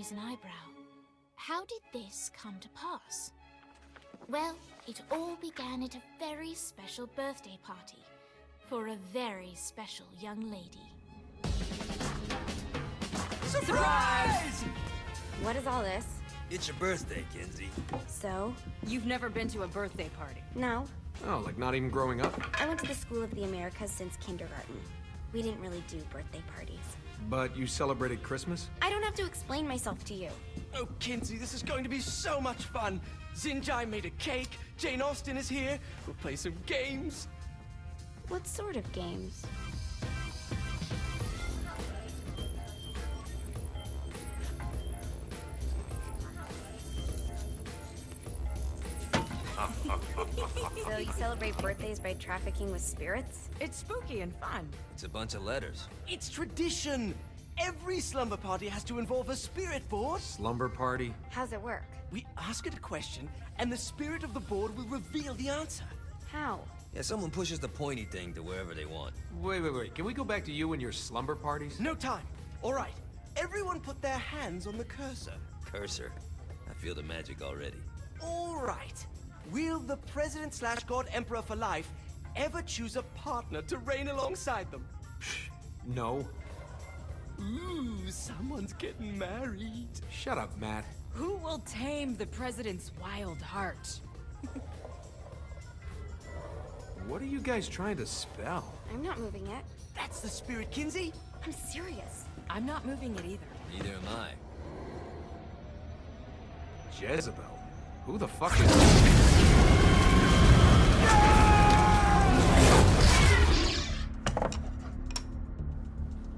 raise an eyebrow. How did this come to pass? Well, it all began at a very special birthday party for a very special young lady. Surprise! What is all this? It's your birthday, Kinsey. So? You've never been to a birthday party? No. Oh, like not even growing up? I went to the School of the Americas since kindergarten. We didn't really do birthday parties. But you celebrated Christmas? I don't have to explain myself to you. Oh, Kinsey, this is going to be so much fun. Xinjai made a cake, Jane Austen is here, we'll play some games. What sort of games? So you celebrate birthdays by trafficking with spirits? It's spooky and fun. It's a bunch of letters. It's tradition. Every slumber party has to involve a spirit board. Slumber party? How's it work? We ask it a question, and the spirit of the board will reveal the answer. How? Yeah, someone pushes the pointy thing to wherever they want. Wait. Can we go back to you and your slumber parties? No time. All right. Everyone put their hands on the cursor. Cursor. I feel the magic already. All right. Will the President/God Emperor for life ever choose a partner to reign alongside them? No. Ooh, someone's getting married. Shut up, Matt. Who will tame the president's wild heart? What are you guys trying to spell? I'm not moving it. That's the spirit, Kinsey. I'm serious. I'm not moving it either. Neither am I. Jezebel? Who the fuck is...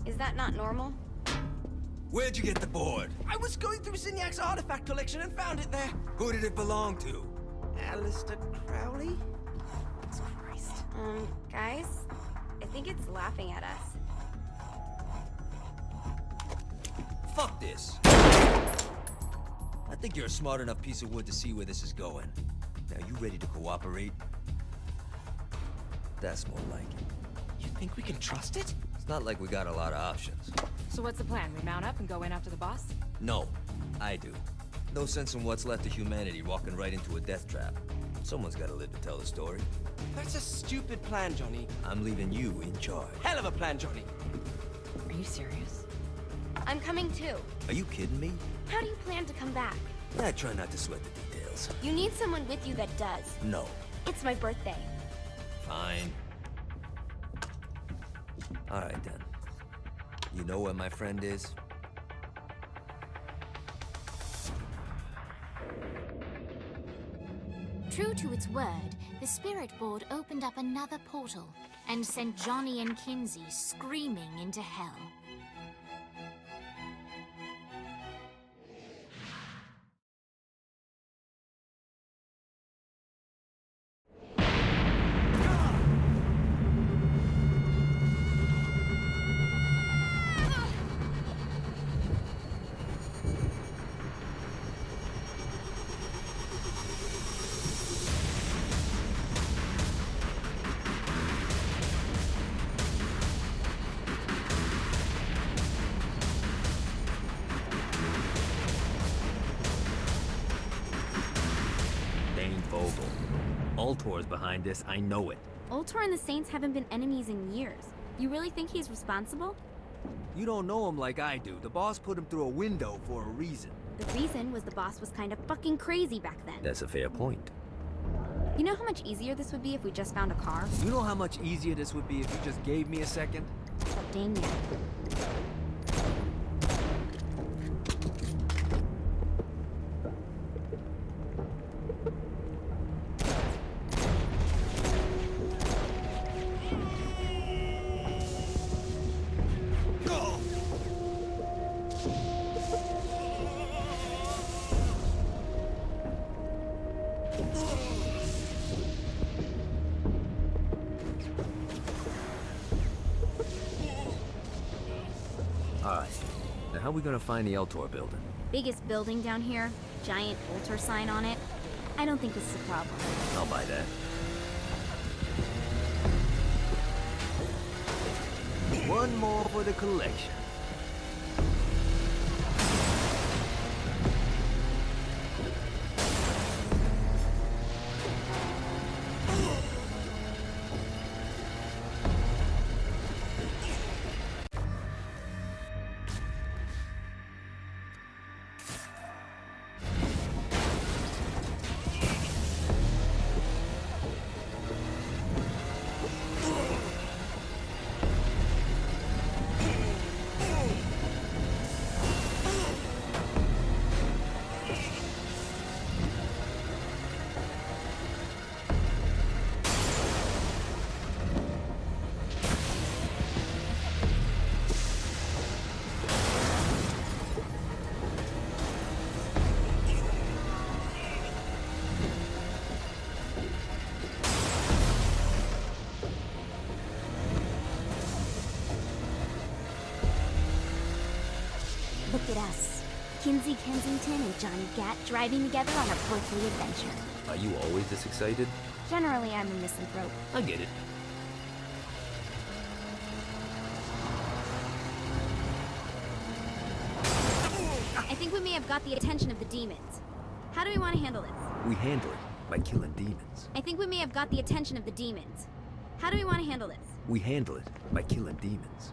Is that not normal? Where'd you get the board? I was going through Signac's artifact collection and found it there. Who did it belong to? Alistair Crowley? Christ. Guys? I think it's laughing at us. Fuck this. I think you're a smart enough piece of wood to see where this is going. Now, you ready to cooperate? That's more like it. You think we can trust it? It's not like we got a lot of options. So what's the plan? We mount up and go in after the boss? No, I do. No sense in what's left of humanity walking right into a death trap. Someone's gotta live to tell the story. That's a stupid plan, Johnny. I'm leaving you in charge. Hell of a plan, Johnny. Are you serious? I'm coming too. Are you kidding me? How do you plan to come back? I try not to sweat the details. You need someone with you that does. No. It's my birthday. Fine. Alright then. You know where my friend is? True to its word, the spirit board opened up another portal and sent Johnny and Kinsey screaming into hell. Ultor's behind this, I know it. Ultor and the Saints haven't been enemies in years. You really think he's responsible? You don't know him like I do. The boss put him through a window for a reason. The reason was the boss was kind of fucking crazy back then. That's a fair point. You know how much easier this would be if we just found a car? You know how much easier this would be if you just gave me a second? Dang it. Alright. Now how are we gonna find the Eltor building? Biggest building down here, giant Ultor sign on it. I don't think this is a problem. I'll buy that. One more for the collection. Kinsey Kensington and Johnny Gat driving together on a birthday adventure. Are you always this excited? Generally, I'm a misanthrope. I get it. I think we may have got the attention of the demons. How do we want to handle this? We handle it by killing demons. I think we may have got the attention of the demons. How do we want to handle this? We handle it by killing demons.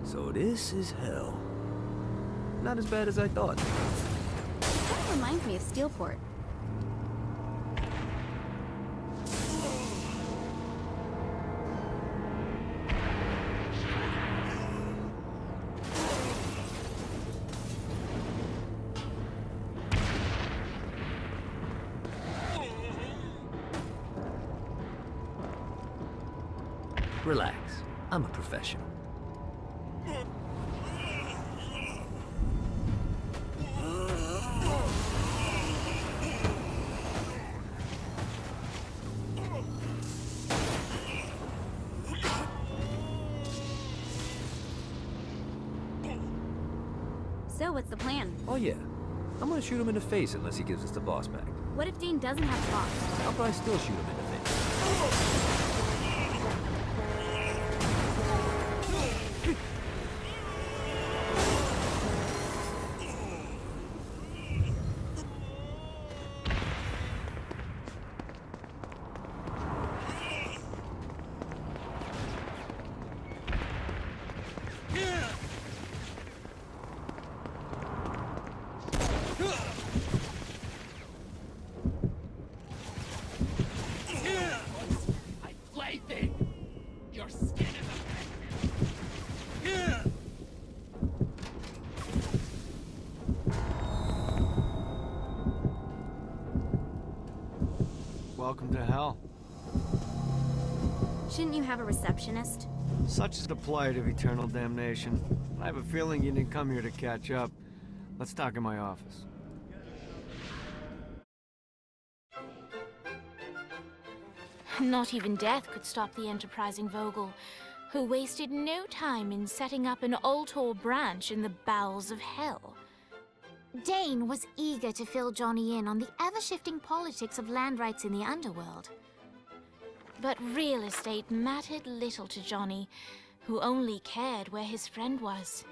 So this is hell. Not as bad as I thought. That reminds me of Steelport. Relax. I'm a professional. So, what's the plan? Oh yeah. I'm gonna shoot him in the face unless he gives us the boss back. What if Dane doesn't have a boss? I'll probably still shoot him in the face. Welcome to hell. Shouldn't you have a receptionist? Such is the plight of eternal damnation. I have a feeling you didn't come here to catch up. Let's talk in my office. Not even death could stop the enterprising Vogel, who wasted no time in setting up an Ultor branch in the bowels of hell. Dane was eager to fill Johnny in on the ever-shifting politics of land rights in the underworld. But real estate mattered little to Johnny, who only cared where his friend was.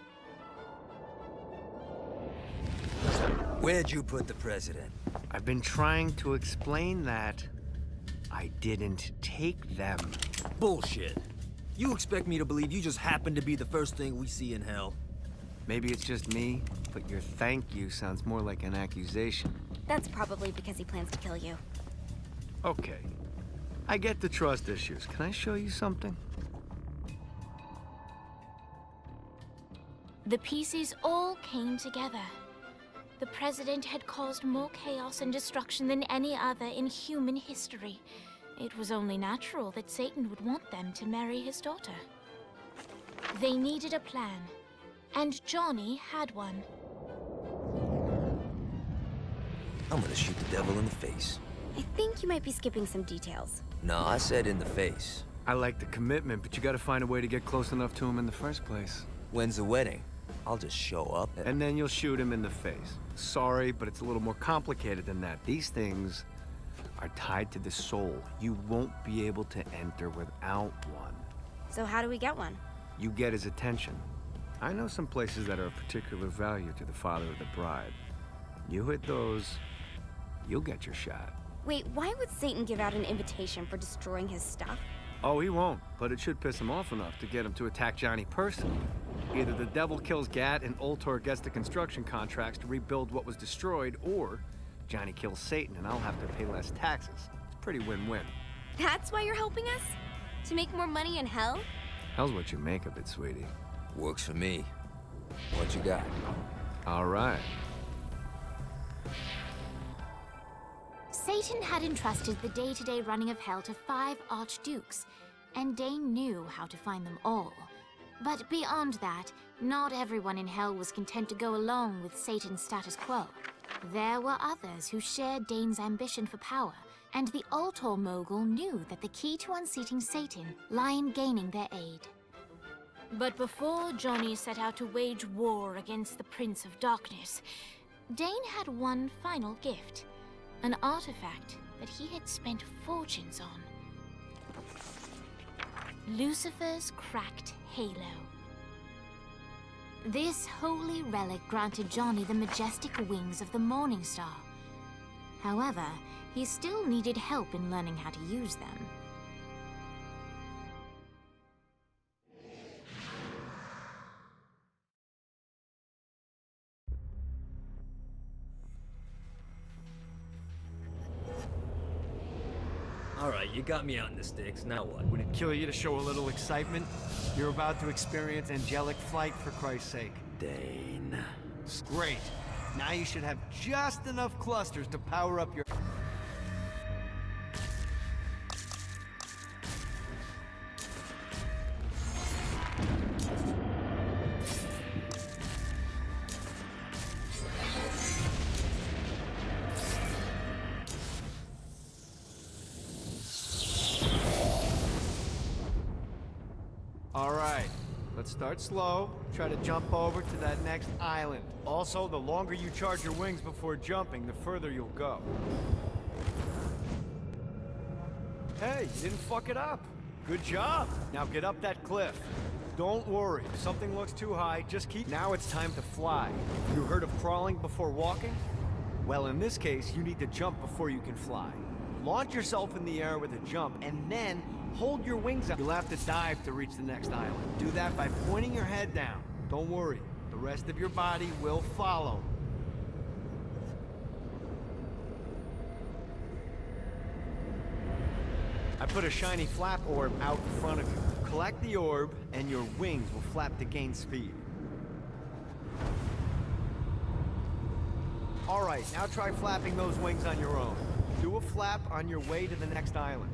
Where'd you put the president? I've been trying to explain that. I didn't take them. Bullshit. You expect me to believe you just happened to be the first thing we see in hell? Maybe it's just me, but your thank you sounds more like an accusation. That's probably because he plans to kill you. Okay. I get the trust issues. Can I show you something? The pieces all came together. The president had caused more chaos and destruction than any other in human history. It was only natural that Satan would want them to marry his daughter. They needed a plan, and Johnny had one. I'm gonna shoot the devil in the face. I think you might be skipping some details. No, I said in the face. I like the commitment, but you gotta find a way to get close enough to him in the first place. When's the wedding? I'll just show up And then you'll shoot him in the face. Sorry, but it's a little more complicated than that. These things are tied to the soul. You won't be able to enter without one. So how do we get one? You get his attention. I know some places that are of particular value to the father of the bride. You hit those, you'll get your shot. Wait, why would Satan give out an invitation for destroying his stuff? Oh, he won't, but it should piss him off enough to get him to attack Johnny personally. Either the devil kills Gat and Ultor gets the construction contracts to rebuild what was destroyed, or Johnny kills Satan and I'll have to pay less taxes. It's pretty win-win. That's why you're helping us? To make more money in hell? Hell's what you make of it, sweetie. Works for me. What you got? All right. Satan had entrusted the day-to-day running of hell to 5 archdukes, and Dane knew how to find them all. But beyond that, Not everyone in Hell was content to go along with Satan's status quo. There were others who shared Dane's ambition for power, and the Ultor mogul knew that the key to unseating Satan lay in gaining their aid. But before Johnny set out to wage war against the Prince of Darkness, Dane had one final gift, an artifact that he had spent fortunes on. Lucifer's cracked halo. This holy relic granted Johnny the majestic wings of the Morning Star. However, he still needed help in learning how to use them. Alright, you got me out in the sticks, now what? Would it kill you to show a little excitement? You're about to experience angelic flight, for Christ's sake. Dane. Great. Now you should have just enough clusters to power up your... Alright, let's start slow. Try to jump over to that next island. Also, the longer you charge your wings before jumping, the further you'll go. Hey, you didn't fuck it up. Good job. Now get up that cliff. Don't worry, if something looks too high, just keep... Now it's time to fly. You heard of crawling before walking? Well, in this case, you need to jump before you can fly. Launch yourself in the air with a jump, and then hold your wings up. You'll have to dive to reach the next island. Do that by pointing your head down. Don't worry, the rest of your body will follow. I put a shiny flap orb out in front of you. Collect the orb, and your wings will flap to gain speed. Alright, now try flapping those wings on your own. Do a flap on your way to the next island.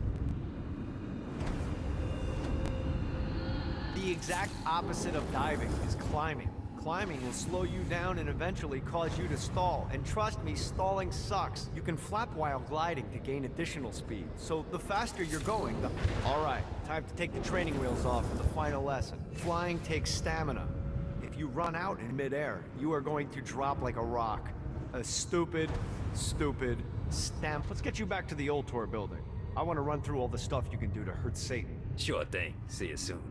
The exact opposite of diving is climbing. Climbing will slow you down and eventually cause you to stall. And trust me, stalling sucks. You can flap while gliding to gain additional speed. So the faster you're going, the... Alright, time to take the training wheels off for the final lesson. Flying takes stamina. If you run out in midair, you are going to drop like a rock. A stupid stamp. Let's get you back to the Ultor building. I want to run through all the stuff you can do to hurt Satan. Sure thing. See you soon.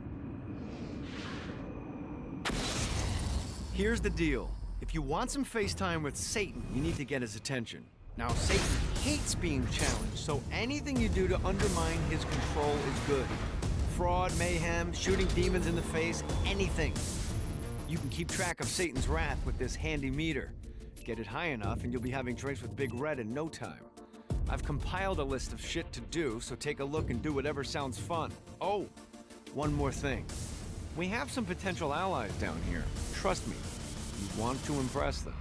Here's the deal. If you want some FaceTime with Satan, you need to get his attention. Now, Satan hates being challenged, so anything you do to undermine his control is good. Fraud, mayhem, shooting demons in the face, anything. You can keep track of Satan's wrath with this handy meter. Get it high enough and you'll be having drinks with Big Red in no time. I've compiled a list of shit to do, so take a look and do whatever sounds fun. Oh, one more thing. We have some potential allies down here. Trust me, you want to impress them.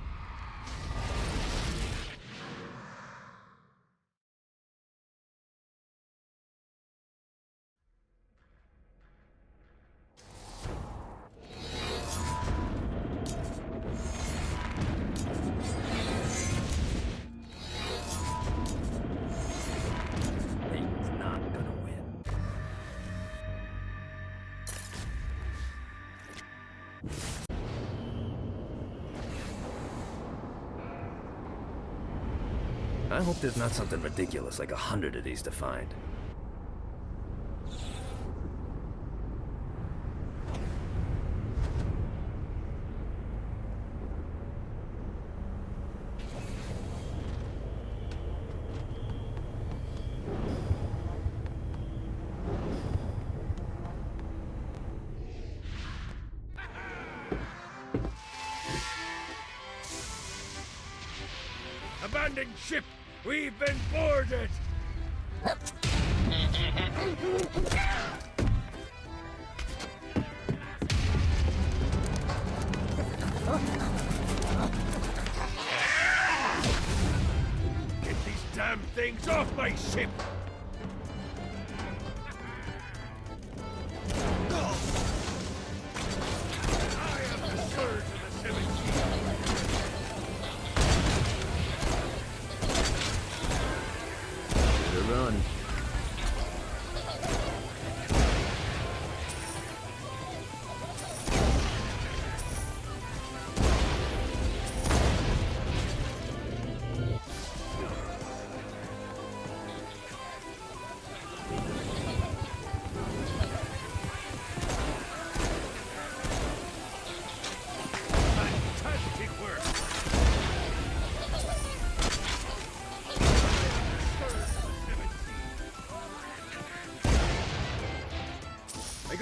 Satan's not gonna win. I hope there's not something ridiculous like 100 of these to find. Abandoned ship! We've been boarded! Get these damn things off my ship! I am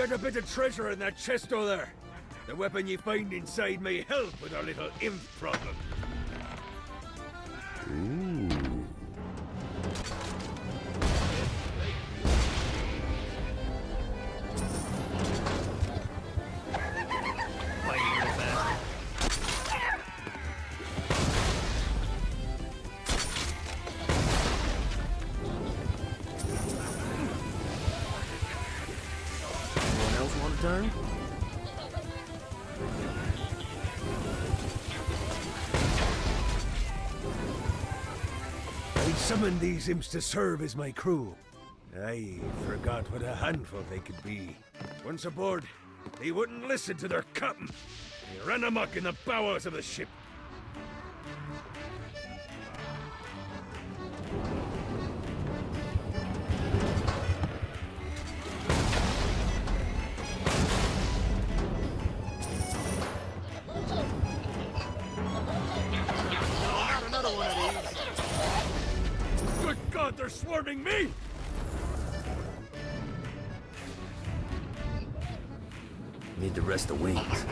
got a bit of treasure in that chest over there. The weapon you find inside may help with our little imp problem. Anyone else want to turn? I summoned these imps to serve as my crew. I forgot what a handful they could be. Once aboard, they wouldn't listen to their captain. They ran amok in the bowels of the ship. Not another one of these. Good God, they're swarming me! Need to rest the wings.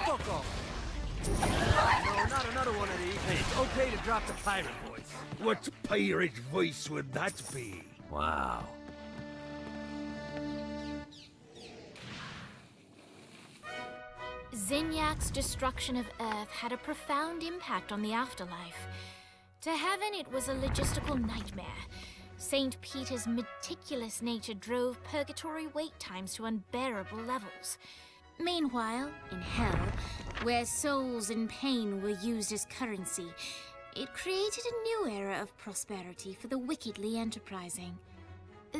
Fuck off. No, not another one of these. Hey, it's okay to drop the pirate voice. What pirate voice would that be? Wow. Zinyak's destruction of Earth had a profound impact on the afterlife. To heaven, it was a logistical nightmare. St. Peter's meticulous nature drove purgatory wait times to unbearable levels. Meanwhile, in hell, where souls in pain were used as currency, it created a new era of prosperity for the wickedly enterprising.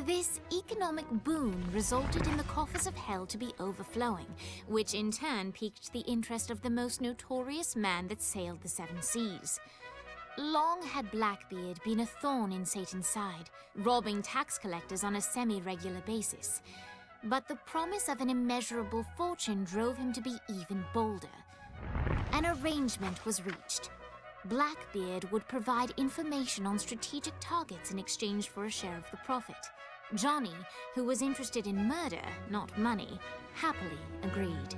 This economic boon resulted in the coffers of hell to be overflowing, which in turn piqued the interest of the most notorious man that sailed the seven seas. Long had Blackbeard been a thorn in Satan's side, robbing tax collectors on a semi-regular basis. But the promise of an immeasurable fortune drove him to be even bolder. An arrangement was reached. Blackbeard would provide information on strategic targets in exchange for a share of the profit. Johnny, who was interested in murder, not money, happily agreed.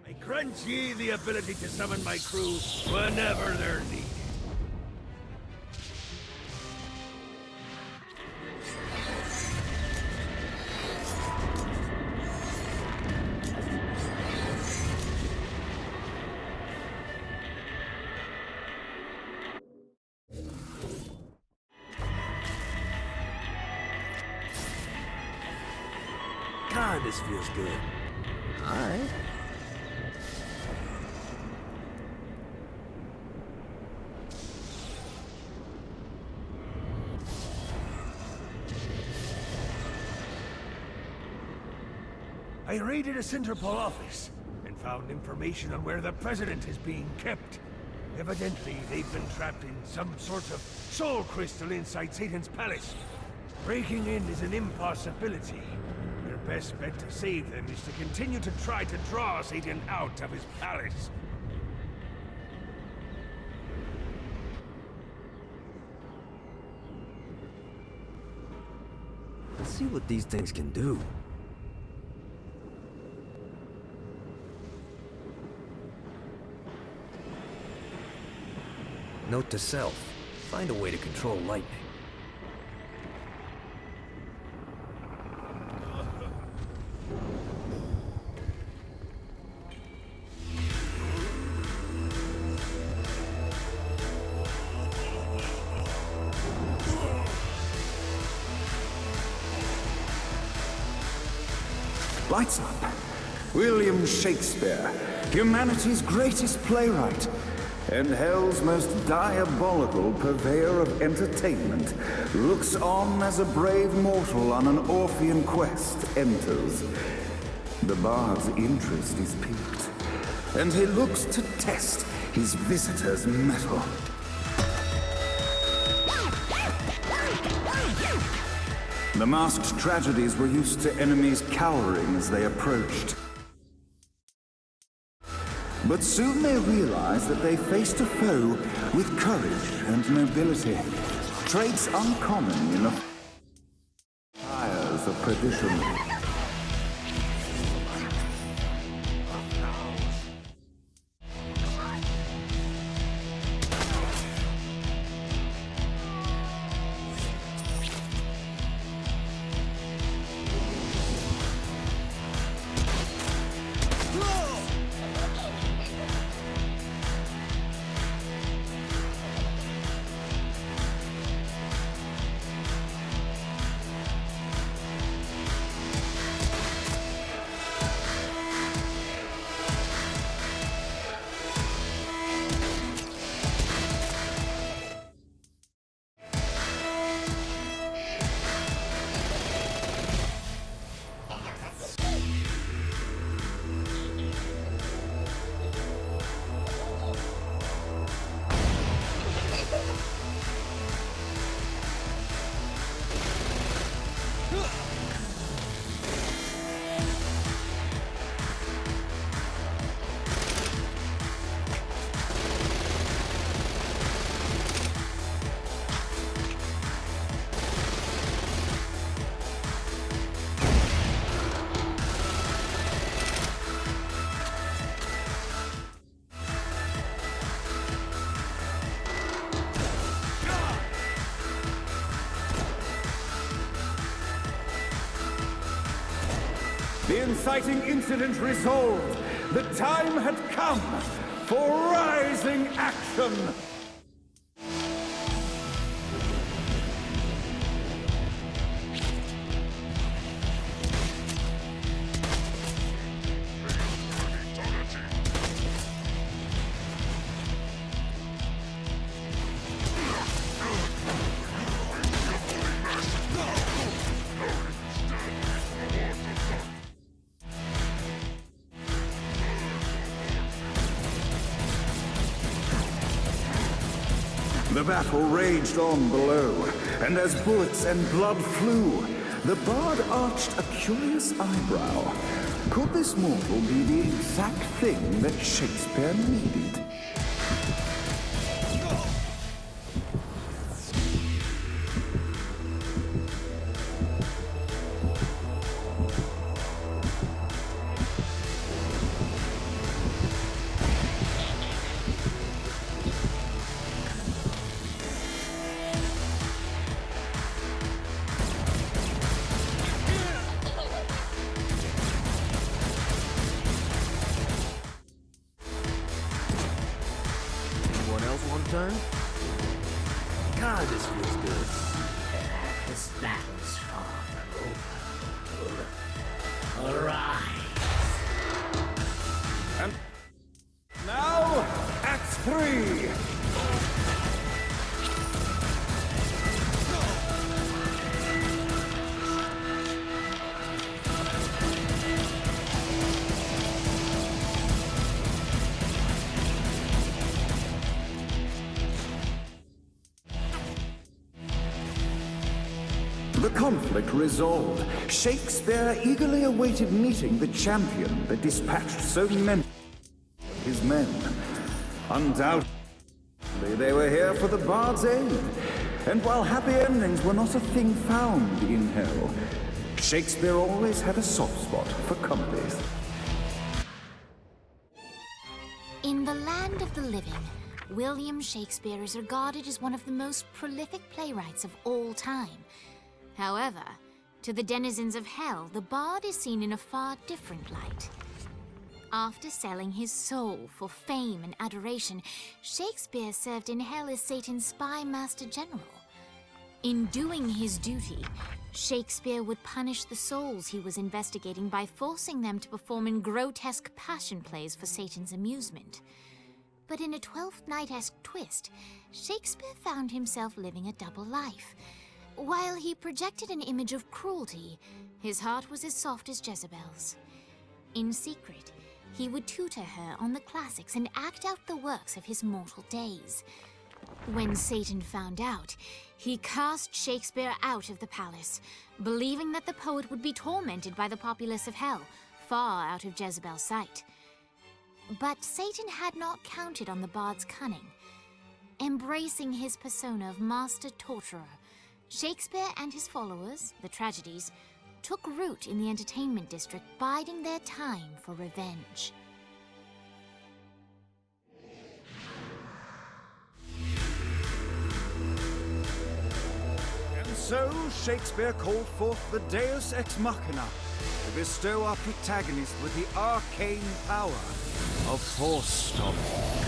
I grant ye the ability to summon my crew whenever they're needed. God, this feels good. Alright. I raided a Santrow office and found information on where the president is being kept. Evidently, they've been trapped in some sort of soul crystal inside Satan's palace. Breaking in is an impossibility. Your best bet to save them is to continue to try to draw Satan out of his palace. Let's see what these things can do. Note to self. Find a way to control lightning. Lights up. William Shakespeare, humanity's greatest playwright, and hell's most diabolical purveyor of entertainment, looks on as a brave mortal on an Orphean quest enters. The bard's interest is piqued, and he looks to test his visitor's mettle. The masked tragedies were used to enemies cowering as they approached. But soon they realized that they faced a foe with courage and nobility, traits uncommon in the fires of perdition. The inciting incident resolved. The time had come for rising action. The battle raged on below, and as bullets and blood flew, the bard arched a curious eyebrow. Could this mortal be the exact thing that Shakespeare needed? Turn? God, this feels good. This battle's far from over. Arise. And now, Act 3! The conflict resolved. Shakespeare eagerly awaited meeting the champion that dispatched so many of his men. Undoubtedly, they were here for the bard's aid. And while happy endings were not a thing found in hell, Shakespeare always had a soft spot for comedies. In the land of the living, William Shakespeare is regarded as one of the most prolific playwrights of all time. However, to the denizens of hell, the bard is seen in a far different light. After selling his soul for fame and adoration, Shakespeare served in hell as Satan's spy master general. In doing his duty, Shakespeare would punish the souls he was investigating by forcing them to perform in grotesque passion plays for Satan's amusement. But in a Twelfth Night-esque twist, Shakespeare found himself living a double life. While he projected an image of cruelty, his heart was as soft as Jezebel's. In secret, he would tutor her on the classics and act out the works of his mortal days. When Satan found out, He cast Shakespeare out of the palace, believing that the poet would be tormented by the populace of hell, far out of Jezebel's sight. But Satan had not counted on the bard's cunning. Embracing his persona of master torturer, Shakespeare and his followers, the tragedies, took root in the entertainment district, biding their time for revenge. And so Shakespeare called forth the Deus Ex Machina to bestow our protagonist with the arcane power of force stopping.